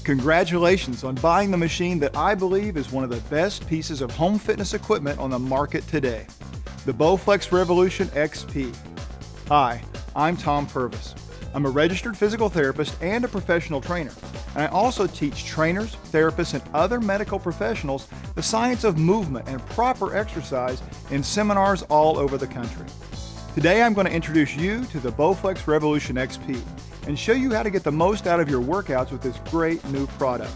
Congratulations on buying the machine that I believe is one of the best pieces of home fitness equipment on the market today, the Bowflex Revolution XP. Hi, I'm Tom Purvis. I'm a registered physical therapist and a professional trainer, and I also teach trainers, therapists, and other medical professionals the science of movement and proper exercise in seminars all over the country. Today I'm going to introduce you to the Bowflex Revolution XP and show you how to get the most out of your workouts with this great new product.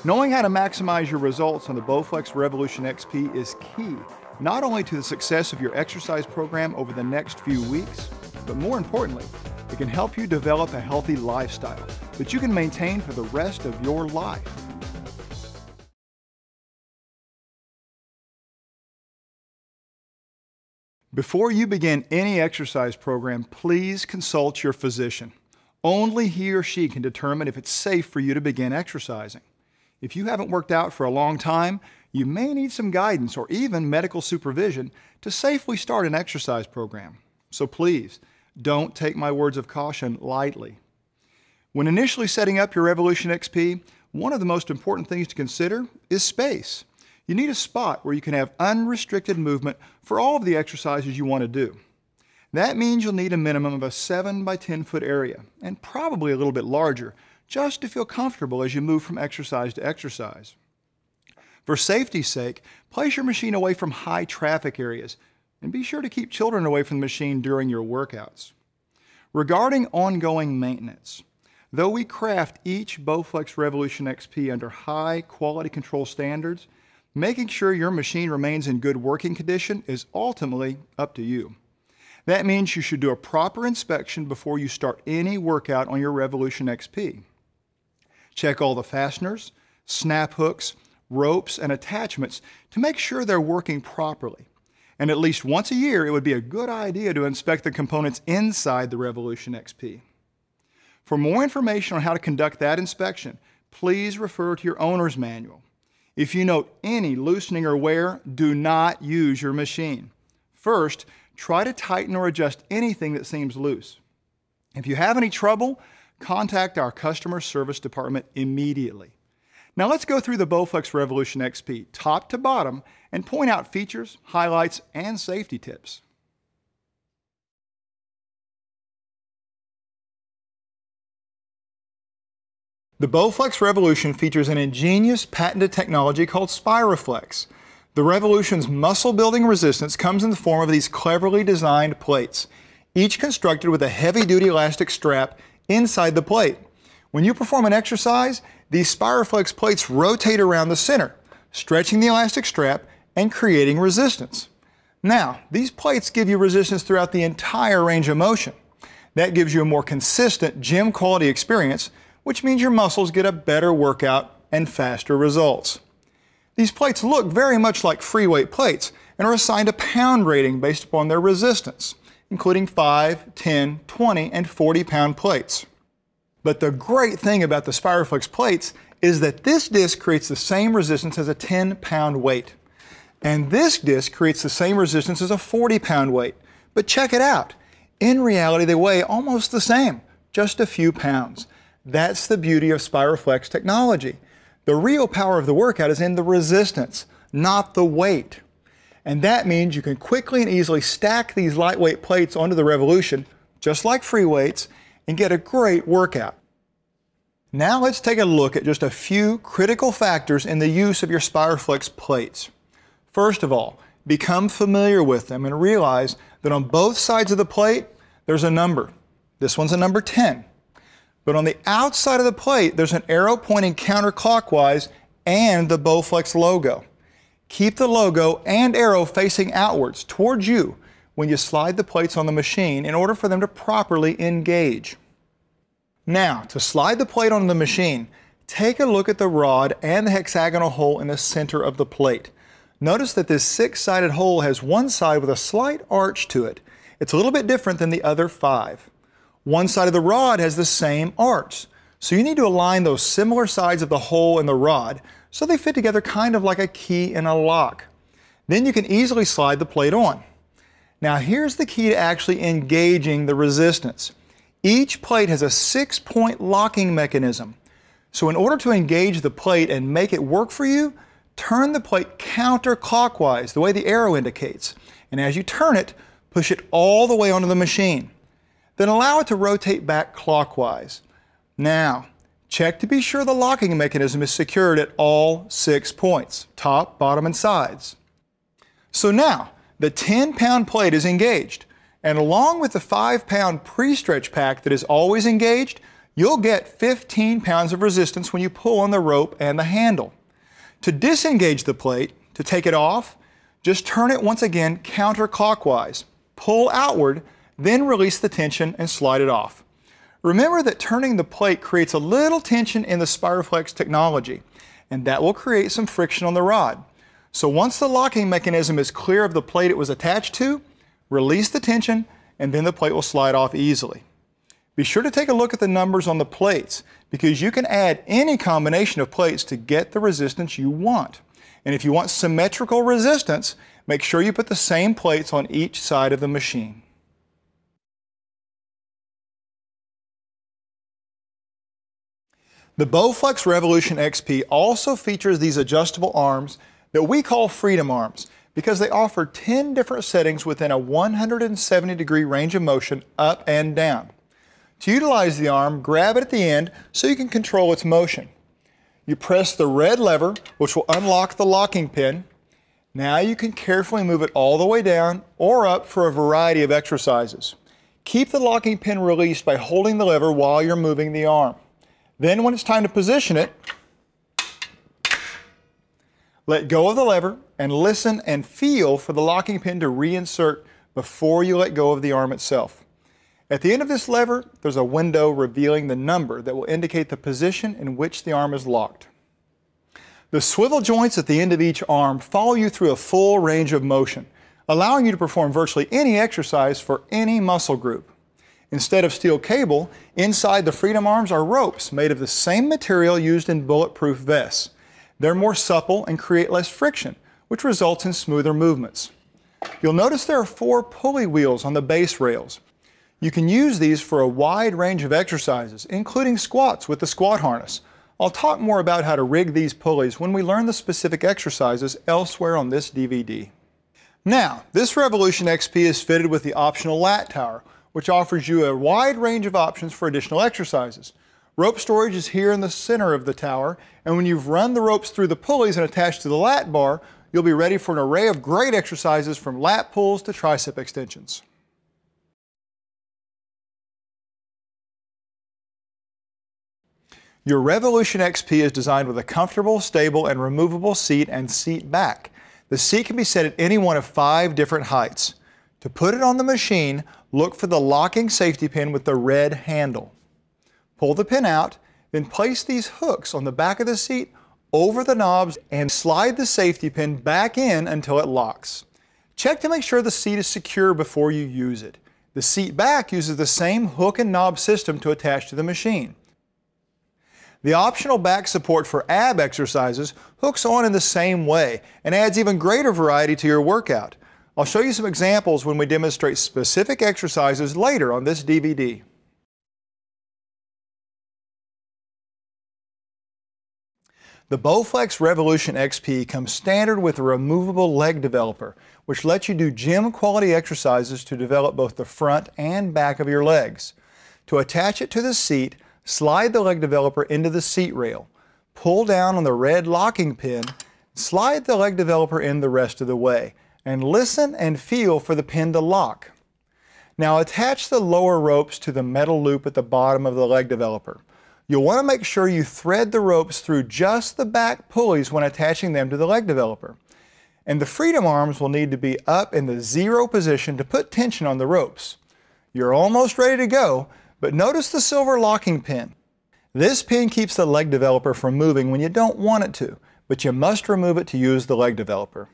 Knowing how to maximize your results on the Bowflex Revolution XP is key, not only to the success of your exercise program over the next few weeks, but more importantly, it can help you develop a healthy lifestyle that you can maintain for the rest of your life. Before you begin any exercise program, please consult your physician. Only he or she can determine if it's safe for you to begin exercising. If you haven't worked out for a long time, you may need some guidance or even medical supervision to safely start an exercise program. So please, don't take my words of caution lightly. When initially setting up your Revolution XP, one of the most important things to consider is space. You need a spot where you can have unrestricted movement for all of the exercises you want to do. That means you'll need a minimum of a 7 by 10 foot area, and probably a little bit larger, just to feel comfortable as you move from exercise to exercise. For safety's sake, place your machine away from high traffic areas, and be sure to keep children away from the machine during your workouts. Regarding ongoing maintenance, though we craft each Bowflex Revolution XP under high quality control standards, making sure your machine remains in good working condition is ultimately up to you. That means you should do a proper inspection before you start any workout on your Revolution XP. Check all the fasteners, snap hooks, ropes, and attachments to make sure they're working properly. And at least once a year, it would be a good idea to inspect the components inside the Revolution XP. For more information on how to conduct that inspection, please refer to your owner's manual. If you note any loosening or wear, do not use your machine. First, try to tighten or adjust anything that seems loose. If you have any trouble, contact our customer service department immediately. Now let's go through the Bowflex Revolution XP top to bottom and point out features, highlights, and safety tips. The Bowflex Revolution features an ingenious patented technology called Spiroflex. The Revolution's muscle-building resistance comes in the form of these cleverly designed plates, each constructed with a heavy-duty elastic strap inside the plate. When you perform an exercise, these Spiroflex plates rotate around the center, stretching the elastic strap and creating resistance. Now, these plates give you resistance throughout the entire range of motion. That gives you a more consistent gym-quality experience, which means your muscles get a better workout and faster results. These plates look very much like free weight plates and are assigned a pound rating based upon their resistance, including 5, 10, 20, and 40-pound plates. But the great thing about the Spiroflex plates is that this disc creates the same resistance as a 10-pound weight. And this disc creates the same resistance as a 40-pound weight. But check it out. In reality, they weigh almost the same, just a few pounds. That's the beauty of Spiroflex technology. The real power of the workout is in the resistance, not the weight. And that means you can quickly and easily stack these lightweight plates onto the Revolution, just like free weights, and get a great workout. Now let's take a look at just a few critical factors in the use of your Spiroflex plates. First of all, become familiar with them and realize that on both sides of the plate, there's a number. This one's a number 10. But on the outside of the plate, there's an arrow pointing counterclockwise and the Bowflex logo. Keep the logo and arrow facing outwards towards you when you slide the plates on the machine in order for them to properly engage. Now, to slide the plate on the machine, take a look at the rod and the hexagonal hole in the center of the plate. Notice that this 6-sided hole has one side with a slight arch to it. It's a little bit different than the other 5. One side of the rod has the same arch, so you need to align those similar sides of the hole in the rod so they fit together kind of like a key in a lock. Then you can easily slide the plate on. Now here's the key to actually engaging the resistance. Each plate has a 6-point locking mechanism. So in order to engage the plate and make it work for you, turn the plate counterclockwise, the way the arrow indicates. And as you turn it, push it all the way onto the machine. Then allow it to rotate back clockwise. Now, check to be sure the locking mechanism is secured at all 6 points, top, bottom, and sides. So now, the 10-pound plate is engaged, and along with the 5-pound pre-stretch pack that is always engaged, you'll get 15 pounds of resistance when you pull on the rope and the handle. To disengage the plate, to take it off, just turn it once again counterclockwise. Pull outward, then release the tension and slide it off. Remember that turning the plate creates a little tension in the Spiroflex technology, and that will create some friction on the rod. So once the locking mechanism is clear of the plate it was attached to, release the tension, and then the plate will slide off easily. Be sure to take a look at the numbers on the plates, because you can add any combination of plates to get the resistance you want. And if you want symmetrical resistance, make sure you put the same plates on each side of the machine. The Bowflex Revolution XP also features these adjustable arms that we call freedom arms because they offer 10 different settings within a 170-degree range of motion up and down. To utilize the arm, grab it at the end so you can control its motion. You press the red lever, which will unlock the locking pin. Now you can carefully move it all the way down or up for a variety of exercises. Keep the locking pin released by holding the lever while you're moving the arm. Then when it's time to position it, let go of the lever and listen and feel for the locking pin to reinsert before you let go of the arm itself. At the end of this lever, there's a window revealing the number that will indicate the position in which the arm is locked. The swivel joints at the end of each arm follow you through a full range of motion, allowing you to perform virtually any exercise for any muscle group. Instead of steel cable, inside the freedom arms are ropes made of the same material used in bulletproof vests. They're more supple and create less friction, which results in smoother movements. You'll notice there are 4 pulley wheels on the base rails. You can use these for a wide range of exercises, including squats with the squat harness. I'll talk more about how to rig these pulleys when we learn the specific exercises elsewhere on this DVD. Now, this Revolution XP is fitted with the optional lat tower, which offers you a wide range of options for additional exercises. Rope storage is here in the center of the tower, and when you've run the ropes through the pulleys and attached to the lat bar, you'll be ready for an array of great exercises from lat pulls to tricep extensions. Your Revolution XP is designed with a comfortable, stable, and removable seat and seat back. The seat can be set at any one of 5 different heights. To put it on the machine, look for the locking safety pin with the red handle. Pull the pin out, then place these hooks on the back of the seat over the knobs and slide the safety pin back in until it locks. Check to make sure the seat is secure before you use it. The seat back uses the same hook and knob system to attach to the machine. The optional back support for ab exercises hooks on in the same way and adds even greater variety to your workout. I'll show you some examples when we demonstrate specific exercises later on this DVD. The Bowflex Revolution XP comes standard with a removable leg developer, which lets you do gym quality exercises to develop both the front and back of your legs. To attach it to the seat, slide the leg developer into the seat rail. Pull down on the red locking pin, slide the leg developer in the rest of the way, and listen and feel for the pin to lock. Now attach the lower ropes to the metal loop at the bottom of the leg developer. You'll want to make sure you thread the ropes through just the back pulleys when attaching them to the leg developer. And the freedom arms will need to be up in the 0 position to put tension on the ropes. You're almost ready to go, but notice the silver locking pin. This pin keeps the leg developer from moving when you don't want it to, but you must remove it to use the leg developer.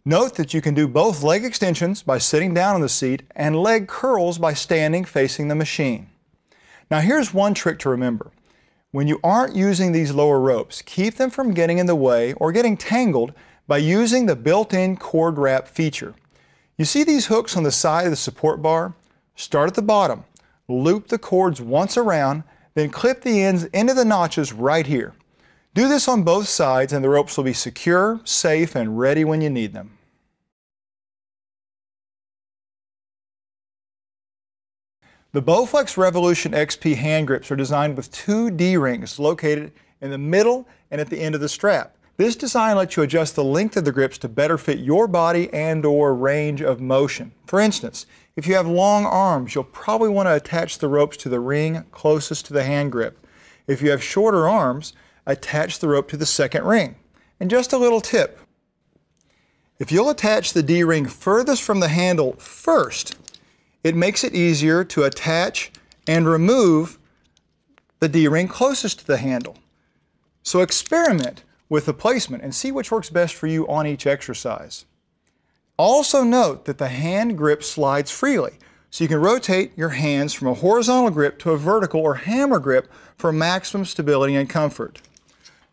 Note that you can do both leg extensions by sitting down on the seat and leg curls by standing facing the machine. Now here's one trick to remember. When you aren't using these lower ropes, keep them from getting in the way or getting tangled by using the built-in cord wrap feature. You see these hooks on the side of the support bar? Start at the bottom, loop the cords once around, Then clip the ends into the notches right here. Do this on both sides and the ropes will be secure, safe, and ready when you need them. The Bowflex Revolution XP hand grips are designed with two D-rings located in the middle and at the end of the strap. This design lets you adjust the length of the grips to better fit your body and/or range of motion. For instance, if you have long arms, you'll probably want to attach the ropes to the ring closest to the hand grip. If you have shorter arms, attach the rope to the second ring. And just a little tip, if you'll attach the D-ring furthest from the handle first, it makes it easier to attach and remove the D-ring closest to the handle. So experiment with the placement and see which works best for you on each exercise. Also note that the hand grip slides freely, so you can rotate your hands from a horizontal grip to a vertical or hammer grip for maximum stability and comfort.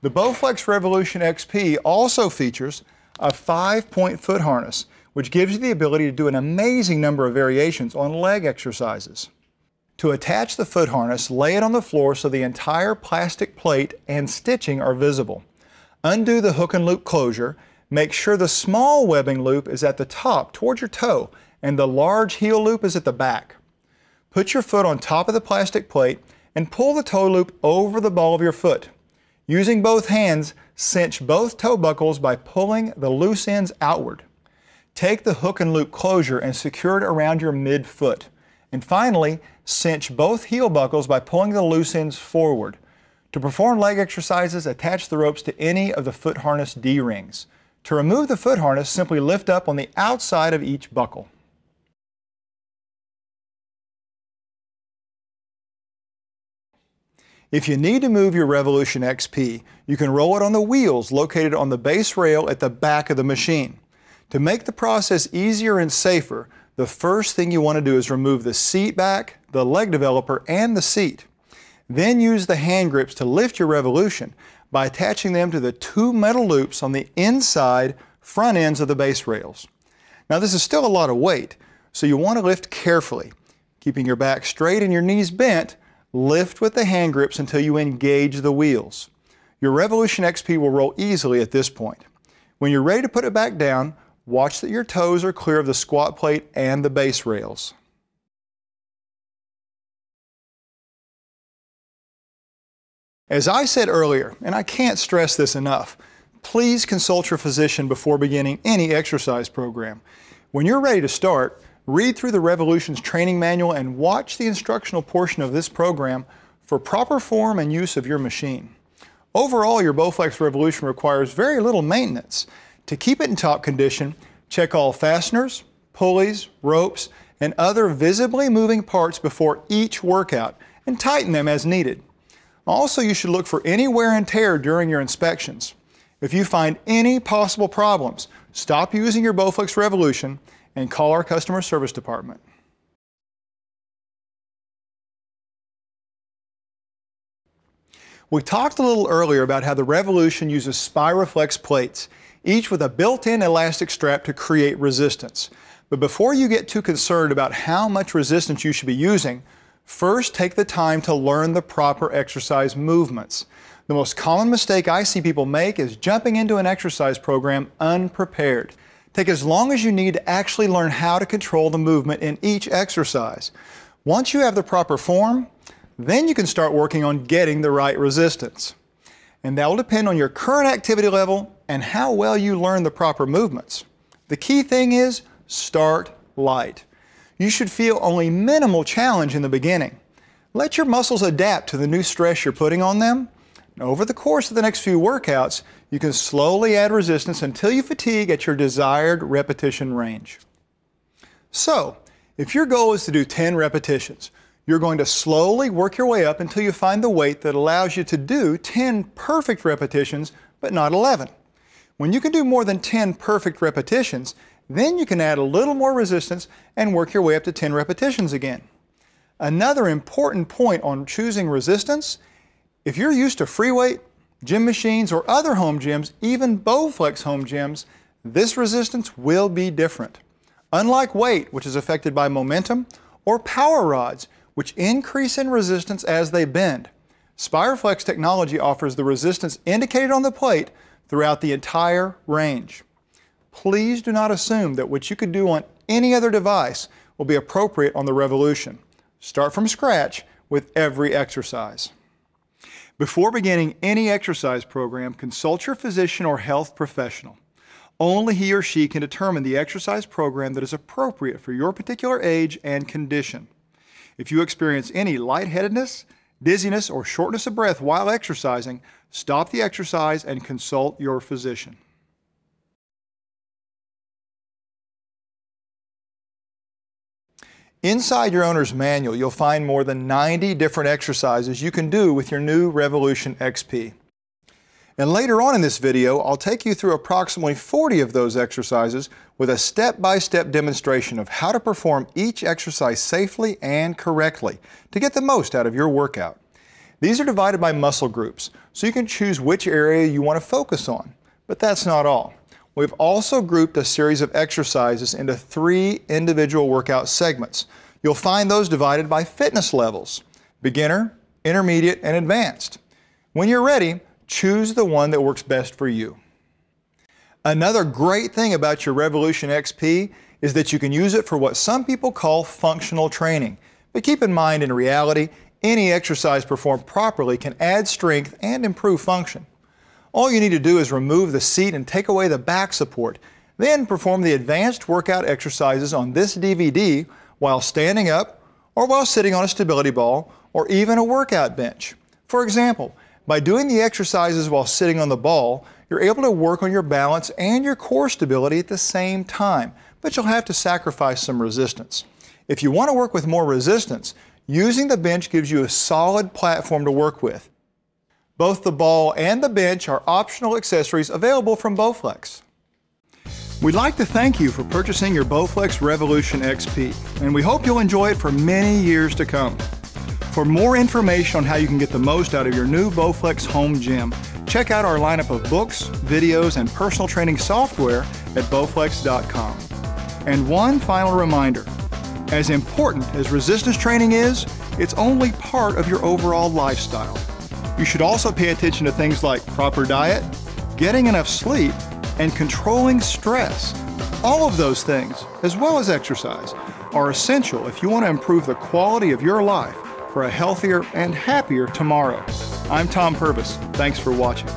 The Bowflex Revolution XP also features a 5-point foot harness, which gives you the ability to do an amazing number of variations on leg exercises. To attach the foot harness, lay it on the floor so the entire plastic plate and stitching are visible. Undo the hook and loop closure. Make sure the small webbing loop is at the top towards your toe and the large heel loop is at the back. Put your foot on top of the plastic plate and pull the toe loop over the ball of your foot. Using both hands, cinch both toe buckles by pulling the loose ends outward. Take the hook and loop closure and secure it around your midfoot. And finally, cinch both heel buckles by pulling the loose ends forward. To perform leg exercises, attach the ropes to any of the foot harness D-rings. To remove the foot harness, simply lift up on the outside of each buckle. If you need to move your Revolution XP, you can roll it on the wheels located on the base rail at the back of the machine. To make the process easier and safer, the first thing you want to do is remove the seat back, the leg developer, and the seat. Then use the hand grips to lift your Revolution by attaching them to the two metal loops on the inside front ends of the base rails. Now this is still a lot of weight, so you want to lift carefully. Keeping your back straight and your knees bent, lift with the hand grips until you engage the wheels. Your Revolution XP will roll easily at this point. When you're ready to put it back down, watch that your toes are clear of the squat plate and the base rails. As I said earlier, and I can't stress this enough, please consult your physician before beginning any exercise program. When you're ready to start, read through the Revolution's training manual and watch the instructional portion of this program for proper form and use of your machine. Overall, your Bowflex Revolution requires very little maintenance. To keep it in top condition, check all fasteners, pulleys, ropes, and other visibly moving parts before each workout and tighten them as needed. Also, you should look for any wear and tear during your inspections. If you find any possible problems, stop using your Bowflex Revolution and call our customer service department. We talked a little earlier about how the Revolution uses Spiroflex plates, each with a built-in elastic strap to create resistance. But before you get too concerned about how much resistance you should be using, first take the time to learn the proper exercise movements. The most common mistake I see people make is jumping into an exercise program unprepared. Take as long as you need to actually learn how to control the movement in each exercise. Once you have the proper form, then you can start working on getting the right resistance. And that will depend on your current activity level and how well you learn the proper movements. The key thing is start light. You should feel only minimal challenge in the beginning. Let your muscles adapt to the new stress you're putting on them. And over the course of the next few workouts, you can slowly add resistance until you fatigue at your desired repetition range. So, if your goal is to do 10 repetitions, you're going to slowly work your way up until you find the weight that allows you to do 10 perfect repetitions, but not 11. When you can do more than 10 perfect repetitions, then you can add a little more resistance and work your way up to 10 repetitions again. Another important point on choosing resistance, if you're used to free weight, gym machines, or other home gyms, even Bowflex home gyms, this resistance will be different. Unlike weight, which is affected by momentum, or power rods, which increase in resistance as they bend. SpiroFlex technology offers the resistance indicated on the plate throughout the entire range. Please do not assume that what you could do on any other device will be appropriate on the Revolution. Start from scratch with every exercise. Before beginning any exercise program, consult your physician or health professional. Only he or she can determine the exercise program that is appropriate for your particular age and condition. If you experience any lightheadedness, dizziness, or shortness of breath while exercising, stop the exercise and consult your physician. Inside your owner's manual, you'll find more than 90 different exercises you can do with your new Revolution XP. And later on in this video, I'll take you through approximately 40 of those exercises with a step-by-step demonstration of how to perform each exercise safely and correctly to get the most out of your workout. These are divided by muscle groups, so you can choose which area you want to focus on. But that's not all. We've also grouped a series of exercises into 3 individual workout segments. You'll find those divided by fitness levels: beginner, intermediate, and advanced. When you're ready, choose the one that works best for you. Another great thing about your Revolution XP is that you can use it for what some people call functional training. But keep in mind, in reality, any exercise performed properly can add strength and improve function. All you need to do is remove the seat and take away the back support. Then perform the advanced workout exercises on this DVD while standing up or while sitting on a stability ball or even a workout bench. For example, by doing the exercises while sitting on the ball, you're able to work on your balance and your core stability at the same time, but you'll have to sacrifice some resistance. If you want to work with more resistance, using the bench gives you a solid platform to work with. Both the ball and the bench are optional accessories available from Bowflex. We'd like to thank you for purchasing your Bowflex Revolution XP, and we hope you'll enjoy it for many years to come. For more information on how you can get the most out of your new Bowflex home gym, check out our lineup of books, videos, and personal training software at bowflex.com. And one final reminder, as important as resistance training is, it's only part of your overall lifestyle. You should also pay attention to things like proper diet, getting enough sleep, and controlling stress. All of those things, as well as exercise, are essential if you want to improve the quality of your life for a healthier and happier tomorrow. I'm Tom Purvis. Thanks for watching.